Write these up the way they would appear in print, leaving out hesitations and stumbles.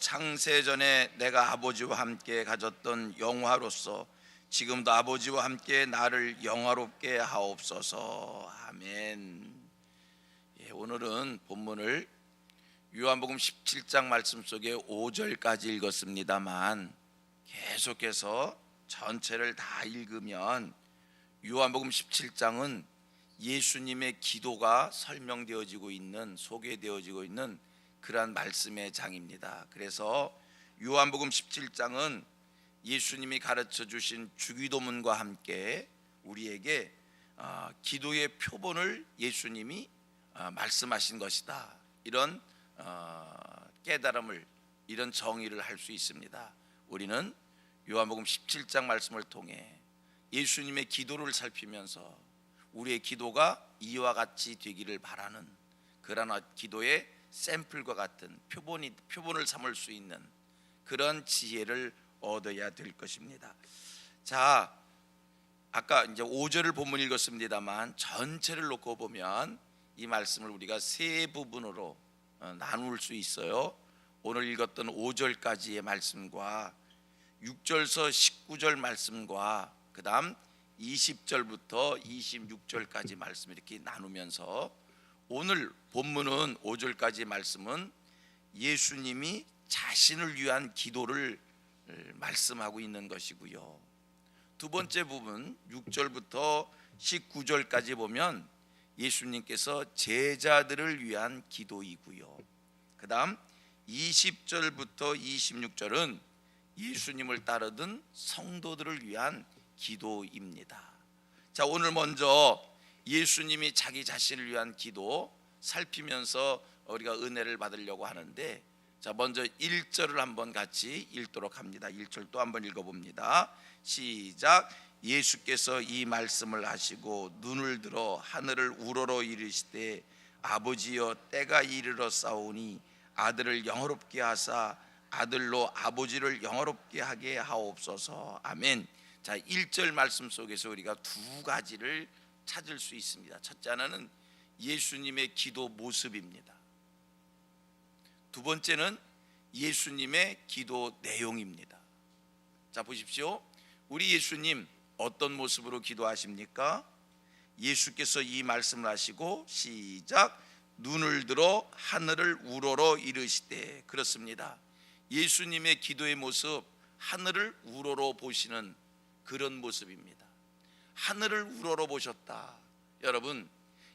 창세전에 내가 아버지와 함께 가졌던 영화로서 지금도 아버지와 함께 나를 영화롭게 하옵소서. 아멘. 오늘은 본문을 요한복음 17장 말씀 속에 5절까지 읽었습니다만 계속해서 전체를 다 읽으면 요한복음 17장은 예수님의 기도가 설명되어지고 있는, 소개되어지고 있는 그러한 말씀의 장입니다. 그래서 요한복음 17장은 예수님이 가르쳐 주신 주기도문과 함께 우리에게 기도의 표본을 예수님이 말씀하신 것이다, 이런 깨달음을, 이런 정의를 할 수 있습니다. 우리는 요한복음 17장 말씀을 통해 예수님의 기도를 살피면서 우리의 기도가 이와 같이 되기를 바라는 그러한 기도의 샘플과 같은 표본을 삼을 수 있는 그런 지혜를 얻어야 될 것입니다. 자, 아까 이제 5절을 본문 읽었습니다만 전체를 놓고 보면 이 말씀을 우리가 세 부분으로 나눌 수 있어요. 오늘 읽었던 5절까지의 말씀과 6절서 19절 말씀과 그 다음 20절부터 26절까지 말씀, 이렇게 나누면서 오늘 본문은 5절까지 말씀은 예수님이 자신을 위한 기도를 말씀하고 있는 것이고요. 두 번째 부분 6절부터 19절까지 보면 예수님께서 제자들을 위한 기도이고요. 그 다음 20절부터 26절은 예수님을 따르던 성도들을 위한 기도입니다. 자, 오늘 먼저 예수님이 자기 자신을 위한 기도 살피면서 우리가 은혜를 받으려고 하는데, 자, 먼저 1절을 한번 같이 읽도록 합니다. 1절 또 한번 읽어봅니다. 시작. 예수께서 이 말씀을 하시고 눈을 들어 하늘을 우러러 이르시되 아버지여, 때가 이르러 싸우니 아들을 영화롭게 하사 아들로 아버지를 영화롭게 하게 하옵소서. 아멘. 자, 1절 말씀 속에서 우리가 두 가지를 찾을 수 있습니다. 첫째 하나는 예수님의 기도 모습입니다. 두 번째는 예수님의 기도 내용입니다. 자, 보십시오. 우리 예수님 어떤 모습으로 기도하십니까? 예수께서 이 말씀을 하시고 시작. 눈을 들어 하늘을 우러러 이르시되. 그렇습니다. 예수님의 기도의 모습, 하늘을 우러러 보시는 그런 모습입니다. 하늘을 우러러 보셨다. 여러분,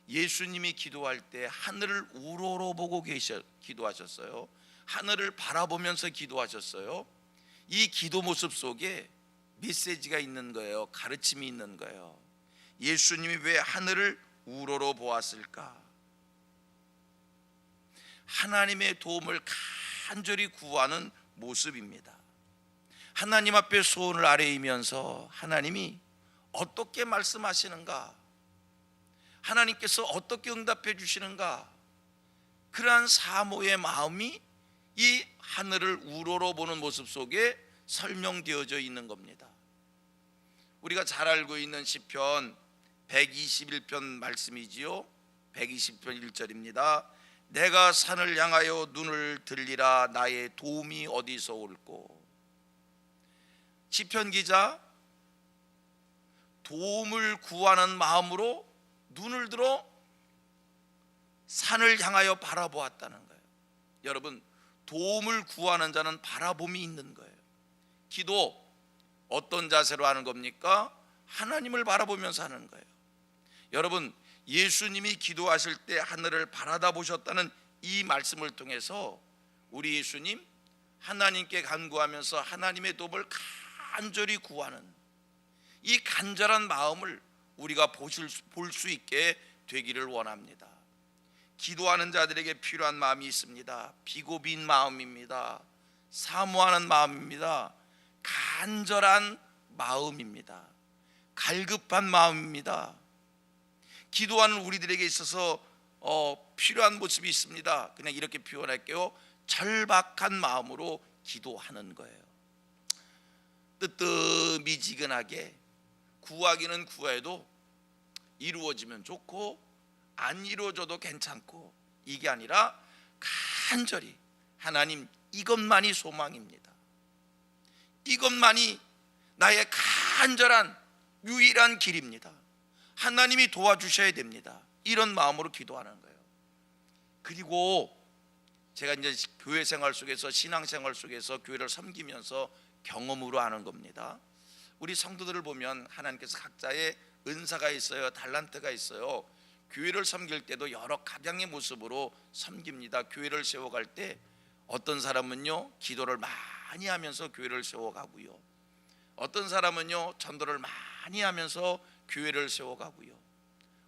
예수님이 기도할 때 하늘을 우러러 보고 기도하셨어요. 하늘을 바라보면서 기도하셨어요. 이 기도 모습 속에 메시지가 있는 거예요. 가르침이 있는 거예요. 예수님이 왜 하늘을 우러러 보았을까? 하나님의 도움을 간절히 구하는 모습입니다. 하나님 앞에 소원을 아뢰이면서 하나님이 어떻게 말씀하시는가, 하나님께서 어떻게 응답해 주시는가, 그러한 사모의 마음이 이 하늘을 우러러 보는 모습 속에 설명되어져 있는 겁니다. 우리가 잘 알고 있는 시편 121편 말씀이지요. 120편 1절입니다. 내가 산을 향하여 눈을 들리라, 나의 도움이 어디서 올꼬. 시편 기자 도움을 구하는 마음으로 눈을 들어 산을 향하여 바라보았다는 거예요. 여러분, 도움을 구하는 자는 바라봄이 있는 거예요. 기도 어떤 자세로 하는 겁니까? 하나님을 바라보면서 하는 거예요. 여러분, 예수님이 기도하실 때 하늘을 바라다 보셨다는 이 말씀을 통해서 우리 예수님 하나님께 간구하면서 하나님의 도움을 간절히 구하는 이 간절한 마음을 우리가 볼 수 있게 되기를 원합니다. 기도하는 자들에게 필요한 마음이 있습니다. 비고빈 마음입니다. 사모하는 마음입니다. 간절한 마음입니다. 갈급한 마음입니다. 기도하는 우리들에게 있어서 필요한 모습이 있습니다. 그냥 이렇게 표현할게요. 절박한 마음으로 기도하는 거예요. 뜨뜻미지근하게 구하기는 구해도 이루어지면 좋고 안 이루어져도 괜찮고, 이게 아니라 간절히 하나님 이것만이 소망입니다. 이것만이 나의 간절한 유일한 길입니다. 하나님이 도와주셔야 됩니다. 이런 마음으로 기도하는 거예요. 그리고 제가 이제 교회 생활 속에서, 신앙생활 속에서 교회를 섬기면서 경험으로 하는 겁니다. 우리 성도들을 보면 하나님께서 각자의 은사가 있어요. 달란트가 있어요. 교회를 섬길 때도 여러 각양의 모습으로 섬깁니다. 교회를 세워갈 때 어떤 사람은요 기도를 많이 하면서 교회를 세워가고요, 어떤 사람은요 전도를 많이 하면서 교회를 세워가고요,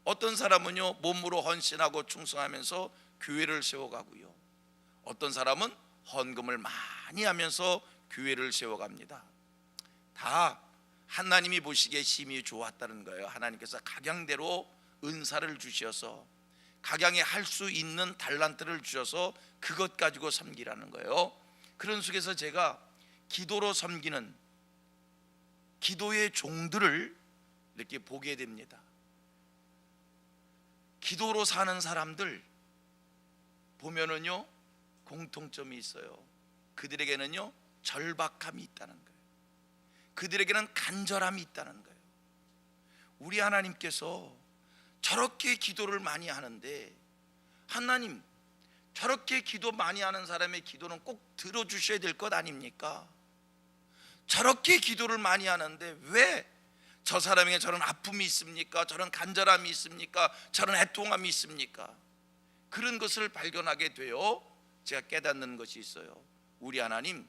어떤 사람은요 몸으로 헌신하고 충성하면서 교회를 세워가고요, 어떤 사람은 헌금을 많이 하면서 교회를 세워갑니다. 다 하나님이 보시기에 심히 좋았다는 거예요. 하나님께서 각양대로 은사를 주셔서, 각양에 할 수 있는 달란트를 주셔서 그것 가지고 섬기라는 거예요. 그런 속에서 제가 기도로 섬기는 기도의 종들을 이렇게 보게 됩니다. 기도로 사는 사람들 보면은요 공통점이 있어요. 그들에게는요 절박함이 있다는 거예요. 그들에게는 간절함이 있다는 거예요. 우리 하나님께서 저렇게 기도를 많이 하는데, 하나님 저렇게 기도 많이 하는 사람의 기도는 꼭 들어주셔야 될 것 아닙니까? 저렇게 기도를 많이 하는데 왜 저 사람에게 저런 아픔이 있습니까? 저런 간절함이 있습니까? 저런 애통함이 있습니까? 그런 것을 발견하게 되어 제가 깨닫는 것이 있어요. 우리 하나님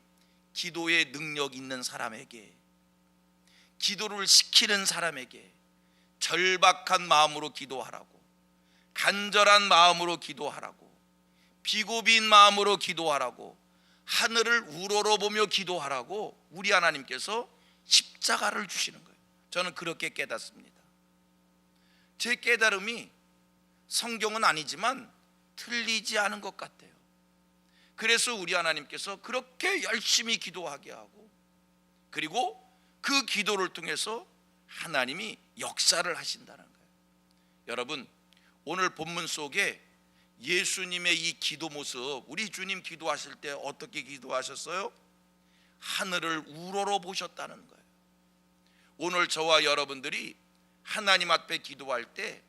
기도의 능력 있는 사람에게, 기도를 시키는 사람에게 절박한 마음으로 기도하라고, 간절한 마음으로 기도하라고, 비고비인 마음으로 기도하라고, 하늘을 우러러보며 기도하라고 우리 하나님께서 십자가를 주시는 거예요. 저는 그렇게 깨닫습니다. 제 깨달음이 성경은 아니지만 틀리지 않은 것 같아요. 그래서 우리 하나님께서 그렇게 열심히 기도하게 하고, 그리고 그 기도를 통해서 하나님이 역사를 하신다는 거예요. 여러분, 오늘 본문 속에 예수님의 이 기도 모습, 우리 주님 기도하실 때 어떻게 기도하셨어요? 하늘을 우러러 보셨다는 거예요. 오늘 저와 여러분들이 하나님 앞에 기도할 때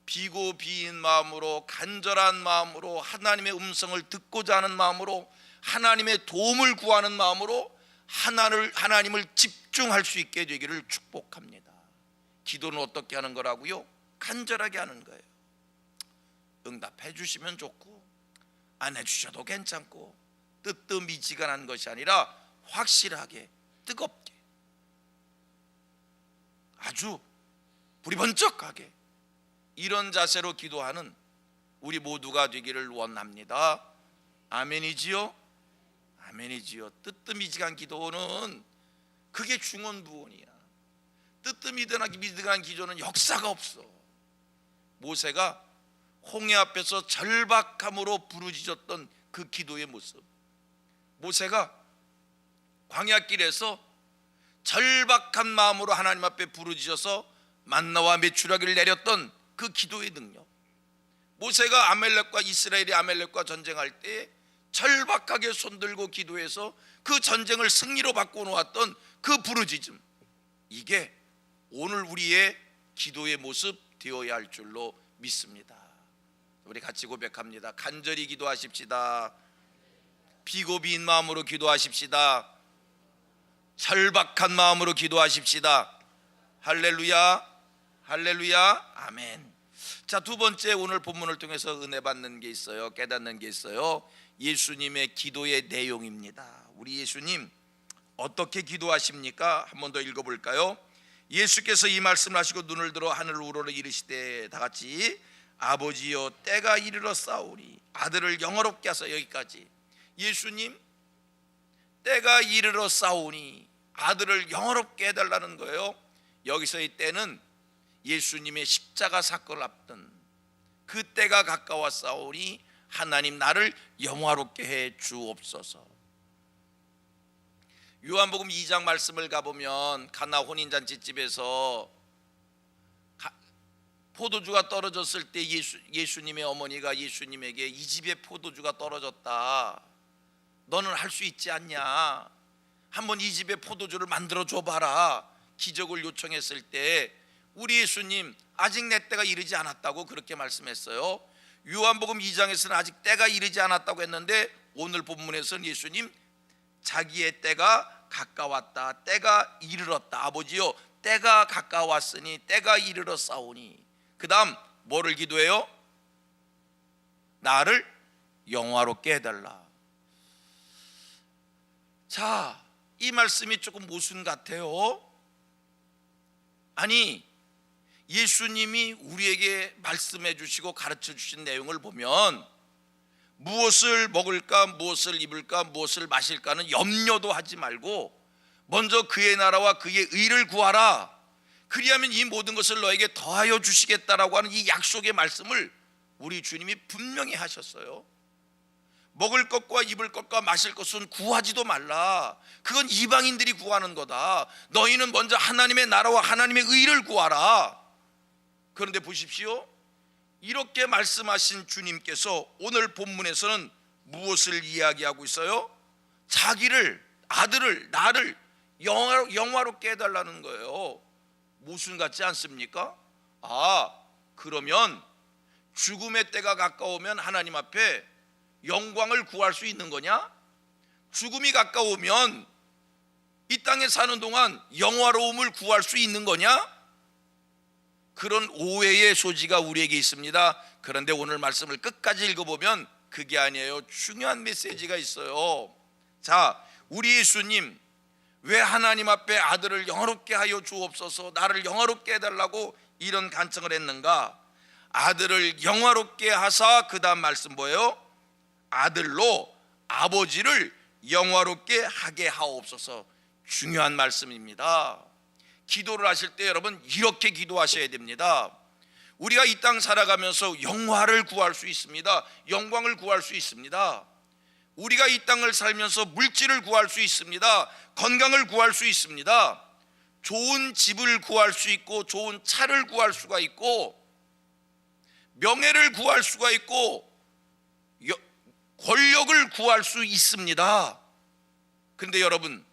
비고 비인 마음으로, 간절한 마음으로, 하나님의 음성을 듣고자 하는 마음으로, 하나님의 도움을 구하는 마음으로 하나님을 집중할 수 있게 되기를 축복합니다. 기도는 어떻게 하는 거라고요? 간절하게 하는 거예요. 응답해 주시면 좋고 안 해주셔도 괜찮고, 뜨뜻미지근한 것이 아니라 확실하게, 뜨겁게, 아주 불이 번쩍하게, 이런 자세로 기도하는 우리 모두가 되기를 원합니다. 아멘이지요? 아멘이지요. 뜨뜻미지근한 기도는 그게 중언부언이야. 뜨뜻미지근한 기도는 역사가 없어. 모세가 홍해 앞에서 절박함으로 부르짖었던 그 기도의 모습, 모세가 광야길에서 절박한 마음으로 하나님 앞에 부르짖어서 만나와 메추라기를 내렸던 그 기도의 능력, 모세가 이스라엘이 아멜렉과 전쟁할 때 절박하게 손들고 기도해서 그 전쟁을 승리로 바꿔놓았던 그 부르짖음, 이게 오늘 우리의 기도의 모습 되어야 할 줄로 믿습니다. 우리 같이 고백합니다. 간절히 기도하십시다. 비고비인 마음으로 기도하십시다. 절박한 마음으로 기도하십시다. 할렐루야, 할렐루야, 아멘. 자, 두 번째, 오늘 본문을 통해서 은혜 받는 게 있어요. 깨닫는 게 있어요. 예수님의 기도의 내용입니다. 우리 예수님 어떻게 기도하십니까? 한 번 더 읽어볼까요? 예수께서 이 말씀을 하시고 눈을 들어 하늘을 우러러 이르시되, 다 같이 아버지여 때가 이르러 싸우니 아들을 영화롭게 하사. 여기까지. 예수님 때가 이르러 싸우니 아들을 영화롭게 해달라는 거예요. 여기서의 때는 예수님의 십자가 사건을 앞둔 그 때가 가까워 싸우니 하나님 나를 영화롭게 해 주옵소서. 요한복음 2장 말씀을 가보면 가나 혼인잔치집에서 포도주가 떨어졌을 때 예수님의 어머니가 예수님에게 이 집에 포도주가 떨어졌다, 너는 할 수 있지 않냐, 한번 이 집에 포도주를 만들어 줘봐라 기적을 요청했을 때 우리 예수님 아직 내 때가 이르지 않았다고 그렇게 말씀했어요. 요한복음 2장에서는 아직 때가 이르지 않았다고 했는데 오늘 본문에서는 예수님 자기의 때가 가까웠다, 때가 이르렀다. 아버지요, 때가 가까웠으니 때가 이르렀사오니. 그 다음 뭐를 기도해요? 나를 영화롭게 해달라. 자, 이 말씀이 조금 모순 같아요. 아니, 예수님이 우리에게 말씀해 주시고 가르쳐 주신 내용을 보면 무엇을 먹을까, 무엇을 입을까, 무엇을 마실까는 염려도 하지 말고 먼저 그의 나라와 그의 의를 구하라. 그리하면 이 모든 것을 너에게 더하여 주시겠다라고 하는 이 약속의 말씀을 우리 주님이 분명히 하셨어요. 먹을 것과 입을 것과 마실 것은 구하지도 말라. 그건 이방인들이 구하는 거다. 너희는 먼저 하나님의 나라와 하나님의 의를 구하라. 그런데 보십시오, 이렇게 말씀하신 주님께서 오늘 본문에서는 무엇을 이야기하고 있어요? 자기를, 아들을, 나를 영화롭게 해달라는 거예요. 모순 같지 않습니까? 아, 그러면 죽음의 때가 가까우면 하나님 앞에 영광을 구할 수 있는 거냐? 죽음이 가까우면 이 땅에 사는 동안 영화로움을 구할 수 있는 거냐? 그런 오해의 소지가 우리에게 있습니다. 그런데 오늘 말씀을 끝까지 읽어보면 그게 아니에요. 중요한 메시지가 있어요. 자, 우리 예수님 왜 하나님 앞에 아들을 영화롭게 하여 주옵소서, 나를 영화롭게 해달라고 이런 간청을 했는가? 아들을 영화롭게 하사, 그 다음 말씀 뭐예요? 아들로 아버지를 영화롭게 하게 하옵소서. 중요한 말씀입니다. 기도를 하실 때 여러분 이렇게 기도하셔야 됩니다. 우리가 이 땅 살아가면서 영화를 구할 수 있습니다. 영광을 구할 수 있습니다. 우리가 이 땅을 살면서 물질을 구할 수 있습니다. 건강을 구할 수 있습니다. 좋은 집을 구할 수 있고, 좋은 차를 구할 수가 있고, 명예를 구할 수가 있고, 권력을 구할 수 있습니다. 그런데 여러분,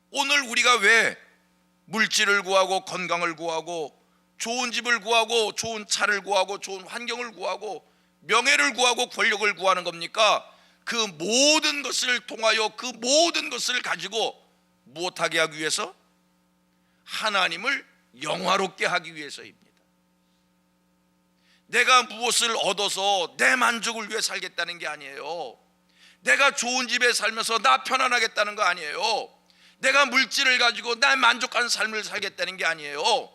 오늘 우리가 왜 물질을 구하고 건강을 구하고 좋은 집을 구하고 좋은 차를 구하고 좋은 환경을 구하고 명예를 구하고 권력을 구하는 겁니까? 그 모든 것을 통하여 그 모든 것을 가지고 무엇하게 하기 위해서? 하나님을 영화롭게 하기 위해서입니다. 내가 무엇을 얻어서 내 만족을 위해 살겠다는 게 아니에요. 내가 좋은 집에 살면서 나 편안하겠다는 거 아니에요. 내가 물질을 가지고 나 만족하는 삶을 살겠다는 게 아니에요.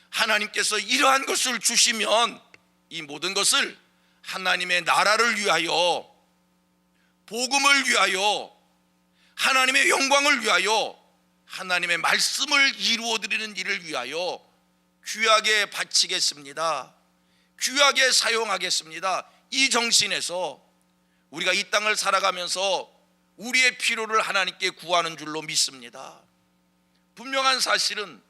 하나님께서 이러한 것을 주시면 이 모든 것을 하나님의 나라를 위하여, 복음을 위하여, 하나님의 영광을 위하여, 하나님의 말씀을 이루어드리는 일을 위하여 귀하게 바치겠습니다. 귀하게 사용하겠습니다. 이 정신에서 우리가 이 땅을 살아가면서 우리의 필요를 하나님께 구하는 줄로 믿습니다. 분명한 사실은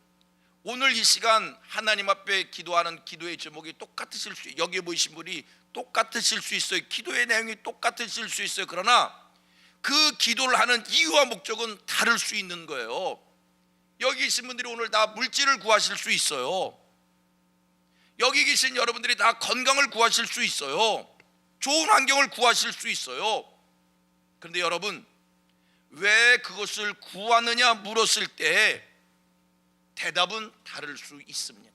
오늘 이 시간 하나님 앞에 기도하는 기도의 제목이 똑같으실 수, 여기 보이신 분이 똑같으실 수 있어요. 기도의 내용이 똑같으실 수 있어요. 그러나 그 기도를 하는 이유와 목적은 다를 수 있는 거예요. 여기 계신 분들이 오늘 다 물질을 구하실 수 있어요. 여기 계신 여러분들이 다 건강을 구하실 수 있어요. 좋은 환경을 구하실 수 있어요. 그런데 여러분, 왜 그것을 구하느냐 물었을 때 대답은 다를 수 있습니다.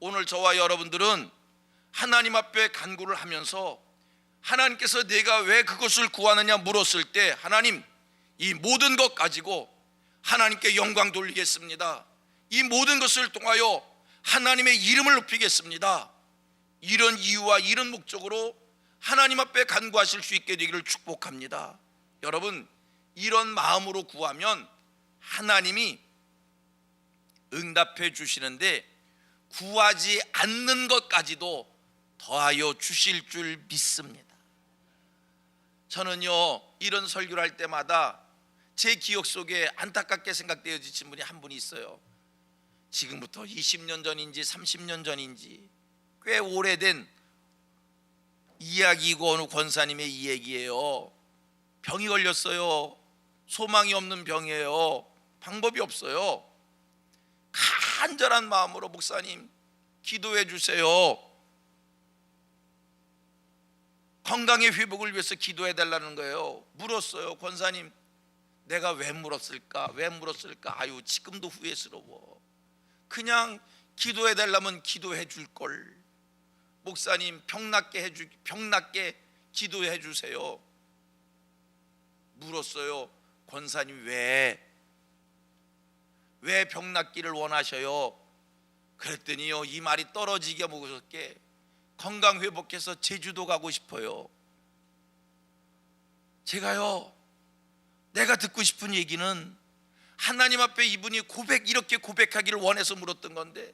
오늘 저와 여러분들은 하나님 앞에 간구를 하면서 하나님께서 내가 왜 그것을 구하느냐 물었을 때 하나님, 이 모든 것 가지고 하나님께 영광 돌리겠습니다. 이 모든 것을 통하여 하나님의 이름을 높이겠습니다. 이런 이유와 이런 목적으로 하나님 앞에 간구하실 수 있게 되기를 축복합니다. 여러분, 이런 마음으로 구하면 하나님이 응답해 주시는데 구하지 않는 것까지도 더하여 주실 줄 믿습니다. 저는요, 이런 설교를 할 때마다 제 기억 속에 안타깝게 생각되어지신 분이 한 분이 있어요. 지금부터 20년 전인지 30년 전인지 꽤 오래된 이야기고 어느 권사님의 이 얘기예요. 병이 걸렸어요. 소망이 없는 병이에요. 방법이 없어요. 간절한 마음으로 목사님 기도해 주세요. 건강의 회복을 위해서 기도해 달라는 거예요. 물었어요. 권사님, 내가 왜 물었을까? 왜 물었을까? 아유, 지금도 후회스러워. 그냥 기도해 달라면 기도해 줄 걸. 목사님, 병 낫게 기도해 주세요. 물었어요. 권사님, 왜 병 낫기를 원하셔요? 그랬더니요, 이 말이 떨어지게 무섭게 건강 회복해서 제주도 가고 싶어요. 제가요, 내가 듣고 싶은 얘기는 하나님 앞에 이분이 이렇게 고백하기를 원해서 물었던 건데,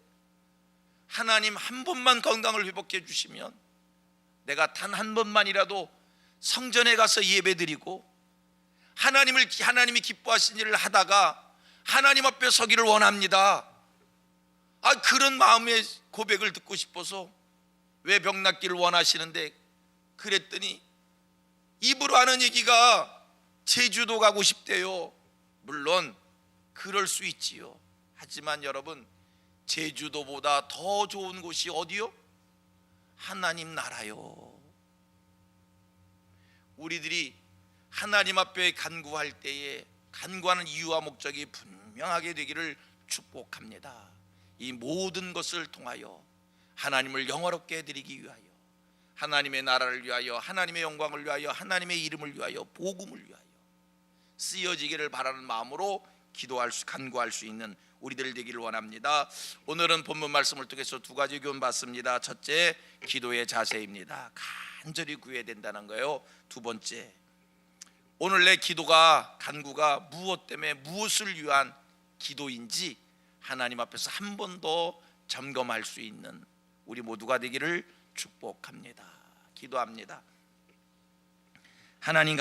하나님 한 번만 건강을 회복해 주시면 내가 단 한 번만이라도 성전에 가서 예배드리고 하나님이 기뻐하신 일을 하다가 하나님 앞에 서기를 원합니다. 그런 마음의 고백을 듣고 싶어서 왜 병 낫기를 원하시는데, 그랬더니 입으로 하는 얘기가 제주도 가고 싶대요. 물론 그럴 수 있지요. 하지만 여러분, 제주도보다 더 좋은 곳이 어디요? 하나님 나라요. 우리들이 하나님 앞에 간구할 때에 간구하는 이유와 목적이 분명하게 되기를 축복합니다. 이 모든 것을 통하여 하나님을 영화롭게 해드리기 위하여, 하나님의 나라를 위하여, 하나님의 영광을 위하여, 하나님의 이름을 위하여, 복음을 위하여 쓰여지기를 바라는 마음으로 간구할 수 있는 우리들 되기를 원합니다. 오늘은 본문 말씀을 통해서 두 가지 교훈 받습니다. 첫째, 기도의 자세입니다. 간절히 구해야 된다는 거예요. 두 번째, 오늘 내 간구가 무엇 때문에, 무엇을 위한 기도인지 하나님 앞에서 한 번 더 점검할 수 있는 우리 모두가 되기를 축복합니다. 기도합니다. 하나님